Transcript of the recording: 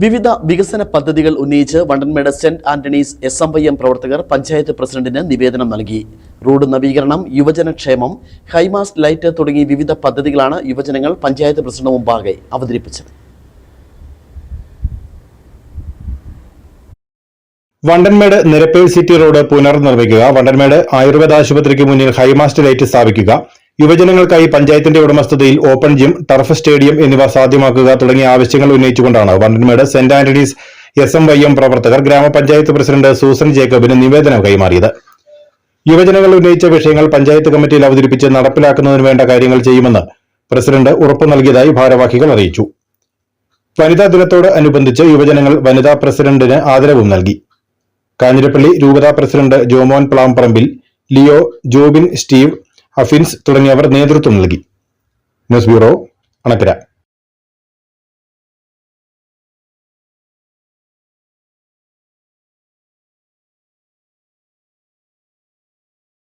വിവിധ വികസന പദ്ധതികൾ ഉന്നയിച്ച് വണ്ടൻമേട് സെന്റ് ആന്റണീസ് SMYM പ്രവർത്തകർ പഞ്ചായത്ത് പ്രസിഡന്റിന് നിവേദനം നൽകി. റോഡ് നവീകരണം, യുവജനക്ഷേമം, ഹൈമാസ്റ്റ് ലൈറ്റ് തുടങ്ങി വിവിധ പദ്ധതികളാണ് യുവജനങ്ങൾ പഞ്ചായത്ത് പ്രസിഡന്റ് മുമ്പാകെ അവതരിപ്പിച്ചത്. വണ്ടൻമേട് നിരപ്പേൽ സിറ്റി റോഡ് പുനർനിർമ്മിക്കുക, വണ്ടൻമേട് ആയുർവേദ ആശുപത്രിക്ക് മുന്നിൽ ഹൈമാസ്റ്റ് ലൈറ്റ് സ്ഥാപിക്കുക, യുവജനങ്ങൾക്കായി പഞ്ചായത്തിന്റെ ഉടമസ്ഥതയിൽ ഓപ്പൺ ജിം, ടർഫ് സ്റ്റേഡിയം എന്നിവ സാധ്യമാക്കുക തുടങ്ങിയ ആവശ്യങ്ങൾ ഉന്നയിച്ചുകൊണ്ടാണ് വണ്ടൻമേട് സെന്റ് ആന്റണീസ് SMYM പ്രവർത്തകർ ഗ്രാമപഞ്ചായത്ത് പ്രസിഡന്റ് സൂസൻ ജേക്കബിന് നിവേദനം കൈമാറിയത്. യുവജനങ്ങൾ ഉന്നയിച്ച വിഷയങ്ങൾ പഞ്ചായത്ത് കമ്മിറ്റിയിൽ അവതരിപ്പിച്ച് നടപ്പിലാക്കുന്നതിന് വേണ്ട കാര്യങ്ങൾ ചെയ്യുമെന്ന് പ്രസിഡന്റ് ഉറപ്പു നൽകിയതായി ഭാരവാഹികൾ അറിയിച്ചു. വനിതാ ദിനത്തോട് അനുബന്ധിച്ച് യുവജനങ്ങൾ വനിതാ പ്രസിഡന്റിന് ആദരവും നൽകി. കാഞ്ഞിരപ്പള്ളി രൂപതാ president Jomon Plamparambil, Leo, Jobin, Steve, Afins തുടങ്ങിയവർ നേതൃത്വം നൽകി. News bureau, Anakkara.